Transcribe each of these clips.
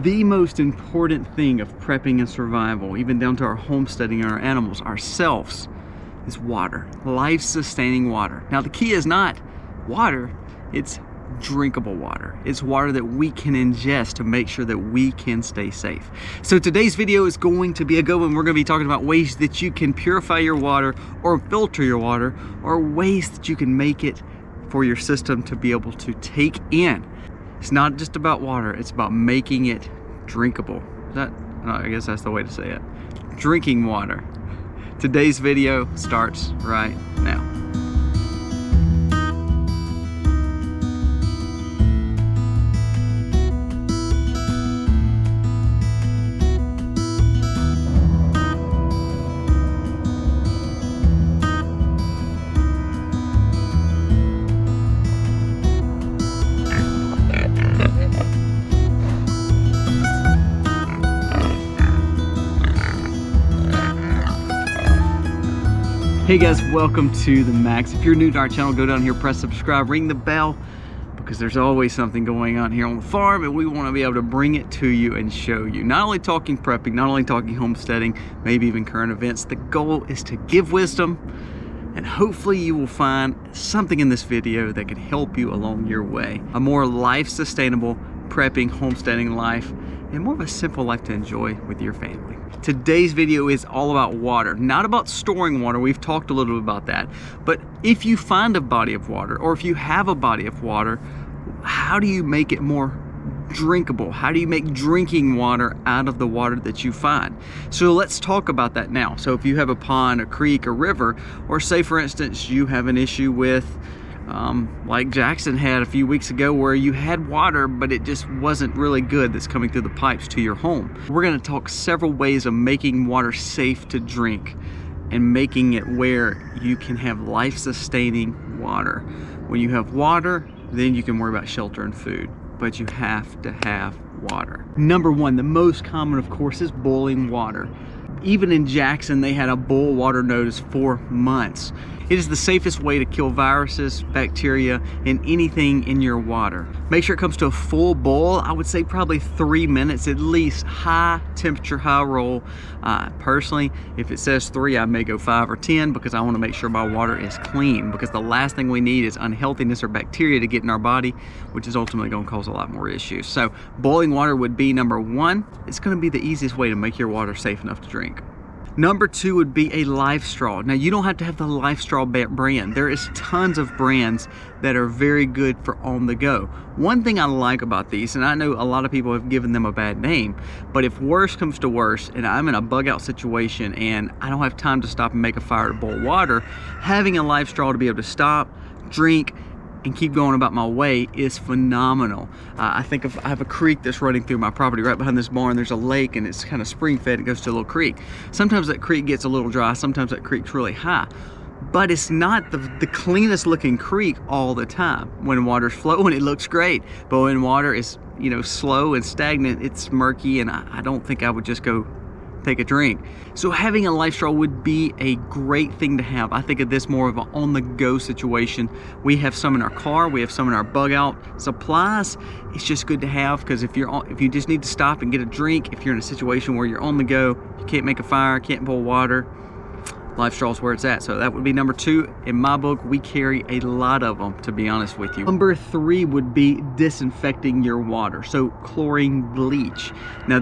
The most important thing of prepping and survival, even down to our homesteading and our animals, ourselves, is water. Life-sustaining water. Now the key is not water, it's drinkable water. It's water that we can ingest to make sure that we can stay safe. So today's video is going to be a good one. We're going to be talking about ways that you can purify your water or filter your water, or ways that you can make it for your system to be able to take in. It's not just about water, it's about making it drinkable. I guess that's the way to say it. Drinking water. Today's video starts right now. Hey guys, welcome to The Max. If you're new to our channel, go down here, press subscribe, ring the bell, because there's always something going on here on the farm and we want to be able to bring it to you and show you. Not only talking prepping, not only talking homesteading, maybe even current events. The goal is to give wisdom, and hopefully you will find something in this video that can help you along your way. A more life-sustainable prepping, homesteading life, and more of a simple life to enjoy with your family. Today's video is all about water, not about storing water. We've talked a little bit about that. But if you find a body of water, or if you have a body of water, how do you make it more drinkable? How do you make drinking water out of the water that you find? So let's talk about that now. So if you have a pond, a creek, a river, or say for instance you have an issue with like Jackson had a few weeks ago, where you had water but it just wasn't really good that's coming through the pipes to your home. We're going to talk several ways of making water safe to drink and making it where you can have life-sustaining water. When you have water, then you can worry about shelter and food, but you have to have water. Number one, the most common of course is boiling water. Even in Jackson, they had a boil water notice for months. It is the safest way to kill viruses, bacteria, and anything in your water. Make sure it comes to a full boil. I would say probably 3 minutes at least, high temperature, high roll. Personally, if it says 3, I may go 5 or 10 because I want to make sure my water is clean, because the last thing we need is unhealthiness or bacteria to get in our body, which is ultimately going to cause a lot more issues. So boiling water would be number one. It's going to be the easiest way to make your water safe enough to drink. Number two would be a life straw. Now you don't have to have the life straw brand. There is tons of brands that are very good for on the go. One thing I like about these, and I know a lot of people have given them a bad name, but if worse comes to worse and I'm in a bug out situation and I don't have time to stop and make a fire to boil water, having a life straw to be able to stop, drink, and keep going about my way is phenomenal. I think I have a creek that's running through my property right behind this barn. There's a lake and it's kind of spring fed. It goes to a little creek. Sometimes that creek gets a little dry. Sometimes that creek's really high. But it's not the cleanest looking creek all the time. When water's flowing, it looks great. But when water is, you know, slow and stagnant, it's murky, and I don't think I would just go take a drink. So having a life straw would be a great thing to have. I think of this more of an on-the-go situation. We have some in our car, we have some in our bug out supplies. It's just good to have, because if you just need to stop and get a drink, if you're in a situation where you're on the go, you can't make a fire, can't boil water, life straw is where it's at. So that would be number two. In my book, we carry a lot of them, to be honest with you. Number three would be disinfecting your water. So chlorine bleach. Now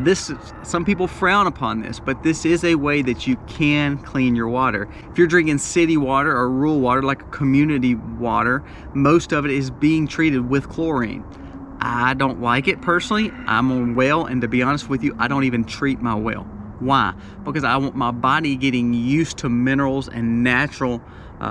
some people frown upon this, but this is a way that you can clean your water. If you're drinking city water or rural water, like community water, most of it is being treated with chlorine. I don't like it personally. I'm on well, and to be honest with you, I don't even treat my well. Why? Because I want my body getting used to minerals and natural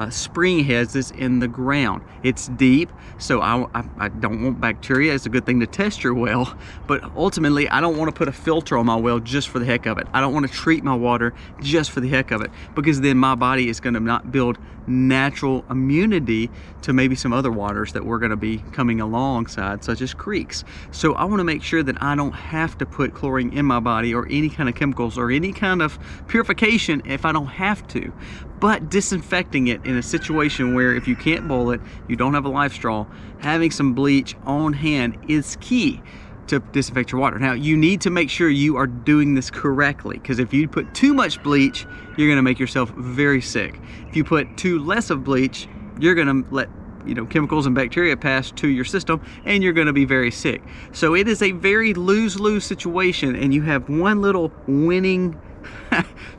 spring heads that's in the ground. It's deep, so I don't want bacteria. It's a good thing to test your well, but ultimately I don't want to put a filter on my well just for the heck of it. I don't want to treat my water just for the heck of it, because then my body is going to not build natural immunity to maybe some other waters that we're going to be coming alongside, such as creeks. So I want to make sure that I don't have to put chlorine in my body, or any kind of chemicals, or any kind of purification if I don't have to. But disinfecting it in a situation where if you can't boil it, you don't have a life straw, having some bleach on hand is key. to disinfect your water. Now, you need to make sure you are doing this correctly, because if you put too much bleach, you're going to make yourself very sick. If you put too less of bleach, you're going to let chemicals and bacteria pass to your system, and you're going to be very sick. So it is a very lose-lose situation, and you have one little winning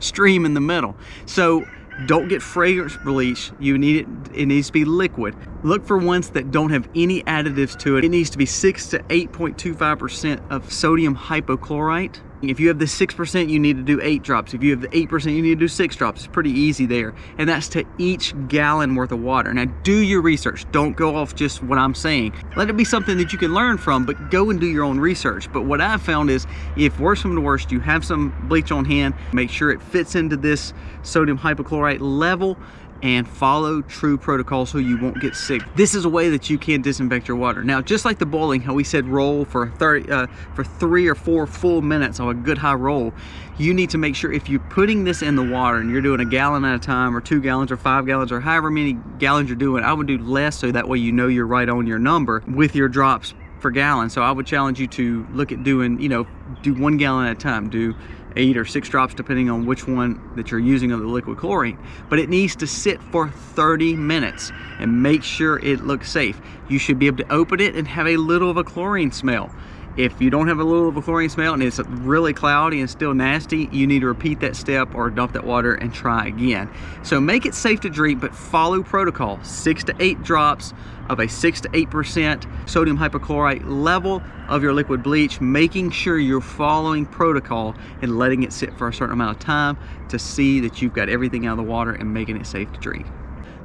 stream in the middle. So don't get fragrance bleach. You need it needs to be liquid. Look for ones that don't have any additives to it. It needs to be 6 to 8.25% of sodium hypochlorite. If you have the 6%, you need to do 8 drops. If you have the 8%, you need to do 6 drops. It's pretty easy there. And that's to each gallon worth of water. Now, do your research. Don't go off just what I'm saying. Let it be something that you can learn from, but go and do your own research. But what I've found is, if worst come to worst, you have some bleach on hand, make sure it fits into this sodium hypochlorite level, and follow true protocol so you won't get sick. This is a way that you can disinfect your water. Now, just like the boiling, how we said roll for 3 or 4 full minutes on a good high roll, you need to make sure if you're putting this in the water and you're doing a gallon at a time, or 2 gallons or 5 gallons, or however many gallons you're doing, I would do less, so that way you know you're right on your number with your drops per gallon. So I would challenge you to look at doing, do 1 gallon at a time, do 8 or 6 drops depending on which one that you're using of the liquid chlorine. But it needs to sit for 30 minutes and make sure it looks safe. You should be able to open it and have a little of a chlorine smell. If you don't have a little of a chlorine smell and it's really cloudy and still nasty, you need to repeat that step or dump that water and try again. So make it safe to drink, but follow protocol. 6 to 8 drops of a 6 to 8% sodium hypochlorite level of your liquid bleach, making sure you're following protocol and letting it sit for a certain amount of time to see that you've got everything out of the water and making it safe to drink.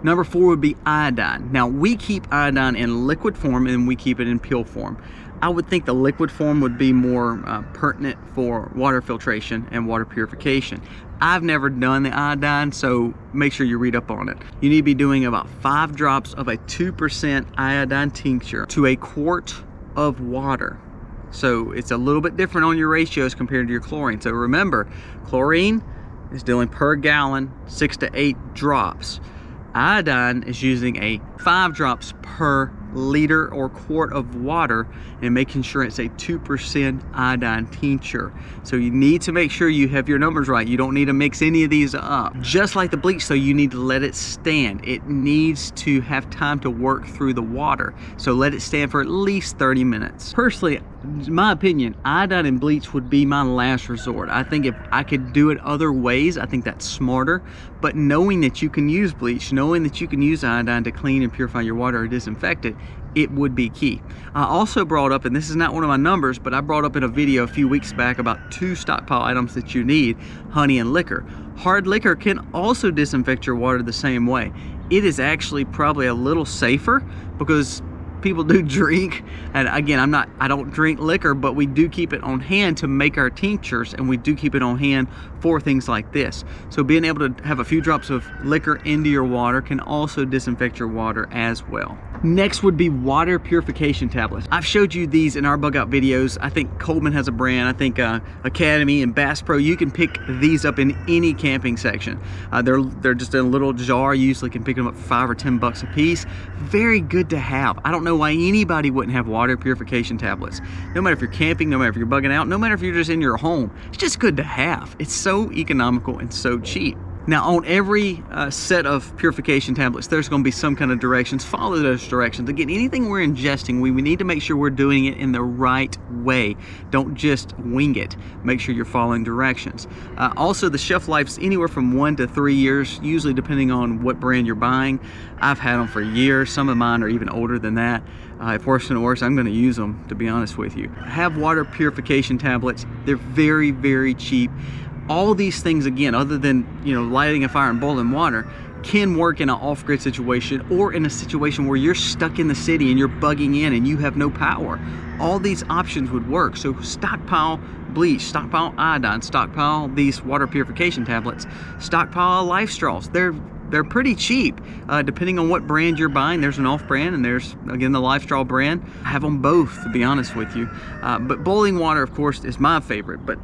Number 4 would be iodine. Now, we keep iodine in liquid form and we keep it in pill form. I would think the liquid form would be more pertinent for water filtration and water purification. I've never done the iodine, so make sure you read up on it. You need to be doing about 5 drops of a 2% iodine tincture to a quart of water. So it's a little bit different on your ratios compared to your chlorine. So remember, chlorine is doing per gallon 6 to 8 drops. Iodine is using a 5 drops per liter or quart of water and making sure it's a 2% iodine tincture. So you need to make sure you have your numbers right. You don't need to mix any of these up. Just like the bleach, though, you need to let it stand. It needs to have time to work through the water. So let it stand for at least 30 minutes. Personally, in my opinion, iodine and bleach would be my last resort. I think if I could do it other ways, I think that's smarter. But knowing that you can use bleach, knowing that you can use iodine to clean and purify your water or disinfect it, it would be key. I also brought up, and this is not one of my numbers, but I brought up in a video a few weeks back about 2 stockpile items that you need: honey and liquor. Hard liquor can also disinfect your water the same way. It is actually probably a little safer because people do drink, and again, I don't drink liquor, but we do keep it on hand to make our tinctures, and we do keep it on hand for things like this. So being able to have a few drops of liquor into your water can also disinfect your water as well. Next would be water purification tablets. I've showed you these in our bug out videos. I think Coleman has a brand. I think Academy and Bass Pro, you can pick these up in any camping section. They're just in a little jar. You usually can pick them up for $5 or $10 a piece. Very good to have. I don't know why anybody wouldn't have water purification tablets. No matter if you're camping, no matter if you're bugging out, no matter if you're just in your home, it's just good to have. It's so economical and so cheap. Now, on every set of purification tablets, there's going to be some kind of directions. Follow those directions. Again, anything we're ingesting, we need to make sure we're doing it in the right way. Don't just wing it. Make sure you're following directions. Also, the shelf life's anywhere from 1 to 3 years, usually depending on what brand you're buying. I've had them for years. Some of mine are even older than that. If worse than worse, I'm going to use them, to be honest with you. Have water purification tablets. They're very, very cheap. All these things, again, other than lighting a fire and boiling water, can work in an off-grid situation or in a situation where you're stuck in the city and you're bugging in and you have no power. All these options would work. So stockpile bleach, stockpile iodine, stockpile these water purification tablets, stockpile life straws. They're pretty cheap, depending on what brand you're buying. There's an off-brand and there's, again, the Life Straw brand. I have them both, to be honest with you. But boiling water, of course, is my favorite. But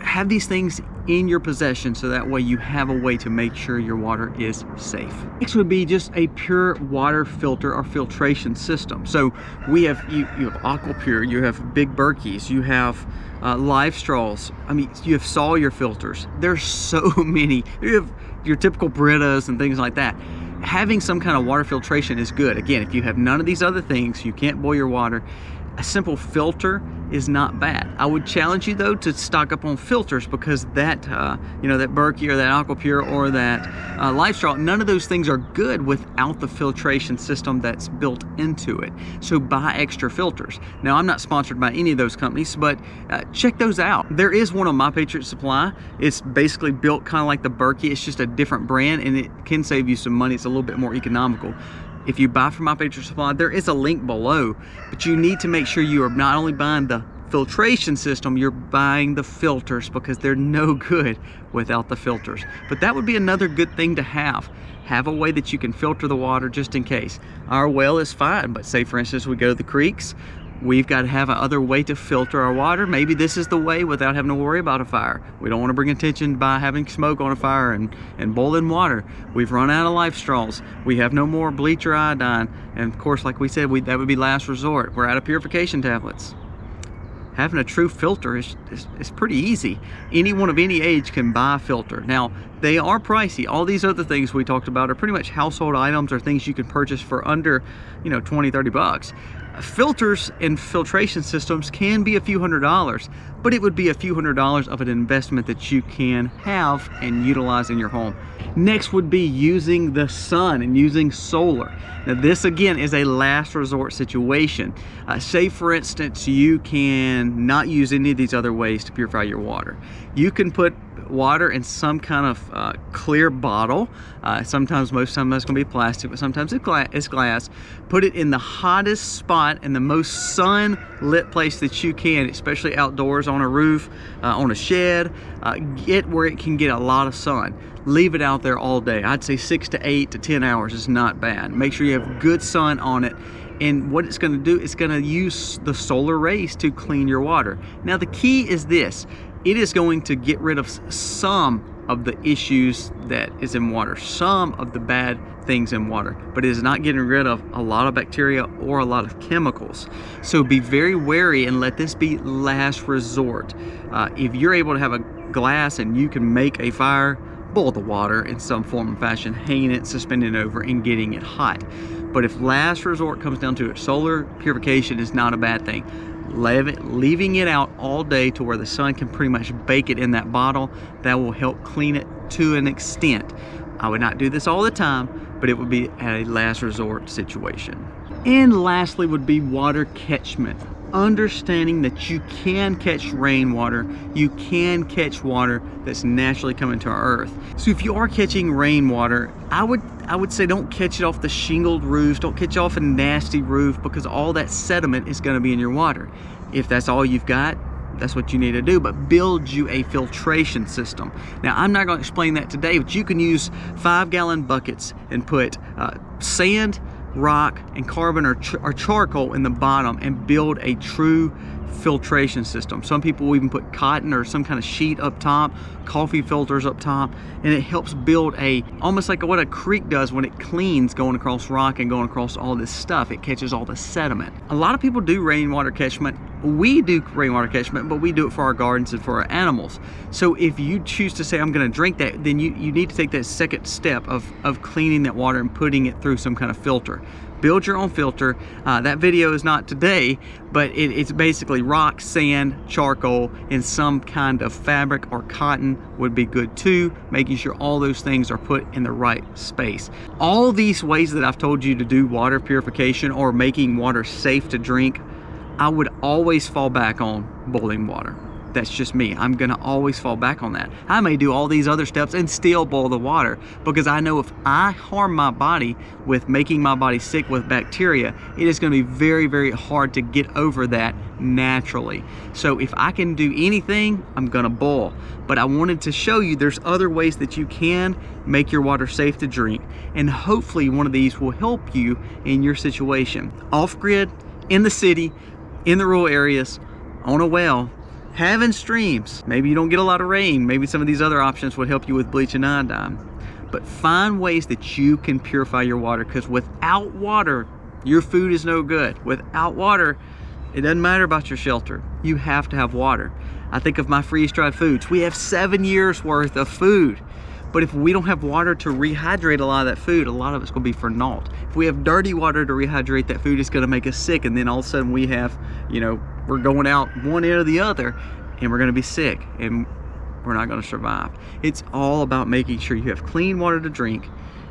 have these things in your possession so that way you have a way to make sure your water is safe. Next would be just a pure water filter or filtration system. So we have, you have AquaPure, you have Big Berkeys, you have Live Straws. I mean, you have Sawyer filters. There's so many. You have your typical Britas and things like that. Having some kind of water filtration is good. Again, if you have none of these other things, you can't boil your water, a simple filter is not bad. I would challenge you though to stock up on filters, because that you know, that Berkey or that AquaPure or that Live Straw, none of those things are good without the filtration system that's built into it. So buy extra filters. Now, I'm not sponsored by any of those companies, but check those out. There is one on my Patriot Supply. It's basically built kind of like the Berkey. It's just a different brand, and it can save you some money. It's a little bit more economical. If you buy from my Patriot Supply, there is a link below, but you need to make sure you are not only buying the filtration system, you're buying the filters, because they're no good without the filters. But that would be another good thing to have. Have a way that you can filter the water just in case. Our well is fine, but say for instance we go to the creeks, we've got to have another way to filter our water. Maybe this is the way without having to worry about a fire. We don't want to bring attention by having smoke on a fire and boiling water. We've run out of Live Straws. We have no more bleach or iodine. And of course, like we said, that would be last resort. We're out of Purification Tablets. Having a true filter is pretty easy. Anyone of any age can buy a filter. Now, they are pricey. All these other things we talked about are pretty much household items or things you can purchase for under, you know, 20, 30 bucks. Filters and filtration systems can be a few $100s, but it would be a few $100s of an investment that you can have and utilize in your home. Next would be using the sun and using solar. Now, this again is a last resort situation. Say for instance, you can not use any of these other ways to purify your water. You can put water in some kind of clear bottle. Sometimes, most of it's going to be plastic, but sometimes it's glass. Put it in the hottest spot and the most sun-lit place that you can, especially outdoors, on a roof, on a shed. Get where it can get a lot of sun. Leave it out there all day. I'd say 6 to 8 to 10 hours is not bad. Make sure you have good sun on it. And what it's going to do, it's going to use the solar rays to clean your water. Now, the key is this. It is going to get rid of some of the issues that is in water, some of the bad things in water, but it is not getting rid of a lot of bacteria or a lot of chemicals. So be very wary and let this be last resort. If you're able to have a glass and you can make a fire, boil the water in some form and fashion, hanging it, suspending it over, and getting it hot. But if last resort comes down to it, solar purification is not a bad thing. Leaving it out all day to where the sun can pretty much bake it in that bottle, that will help clean it to an extent. I would not do this all the time, but it would be a last resort situation. And lastly would be water catchment. Understanding that you can catch rainwater, you can catch water that's naturally coming to our earth. So if you are catching rainwater, I would say don't catch it off the shingled roofs, don't catch it off a nasty roof, because all that sediment is going to be in your water. If that's all you've got, that's what you need to do, but build you a filtration system. Now, I'm not going to explain that today, but you can use 5-gallon buckets and put sand, rock, and carbon or charcoal in the bottom and build a true filtration system. Some people will even put cotton or some kind of sheet up top, coffee filters up top, and it helps build almost like what a creek does when it cleans, going across rock and going across all this stuff. It catches all the sediment. A lot of people do rainwater catchment. We do rainwater catchment, but we do it for our gardens and for our animals. So if you choose to say, I'm going to drink that, then you need to take that second step of cleaning that water and putting it through some kind of filter. Build your own filter. That video is not today, but it's basically rock, sand, charcoal, and some kind of fabric or cotton would be good too, making sure all those things are put in the right space. All these ways that I've told you to do water purification or making water safe to drink, I would always fall back on boiling water. That's just me. I'm gonna always fall back on that. I may do all these other steps and still boil the water, because I know if I harm my body with making my body sick with bacteria, it is gonna be very, very hard to get over that naturally. So if I can do anything, I'm gonna boil. But I wanted to show you there's other ways that you can make your water safe to drink, and hopefully one of these will help you in your situation. Off-grid, in the city, in the rural areas, on a well, having streams. Maybe you don't get a lot of rain. Maybe some of these other options would help you with bleach and iodine. But find ways that you can purify your water, because without water, your food is no good. Without water, it doesn't matter about your shelter. You have to have water. I think of my freeze-dried foods. We have 7 years worth of food. But if we don't have water to rehydrate a lot of that food, a lot of it's gonna be for naught. If we have dirty water to rehydrate that food, it's gonna make us sick. And then all of a sudden we have, you know, we're going out one end or the other and we're gonna be sick and we're not gonna survive. It's all about making sure you have clean water to drink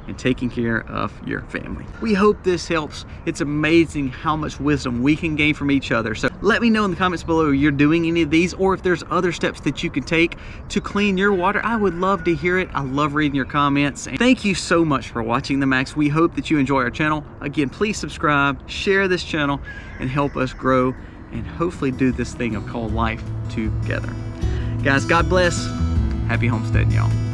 and taking care of your family. We hope this helps. It's amazing how much wisdom we can gain from each other. So let me know in the comments below if you're doing any of these, or if there's other steps that you can take to clean your water. I would love to hear it. I love reading your comments. And thank you so much for watching The Max. We hope that you enjoy our channel. Again, please subscribe, share this channel, and help us grow and hopefully do this thing of called life together. Guys, God bless. Happy homesteading, y'all.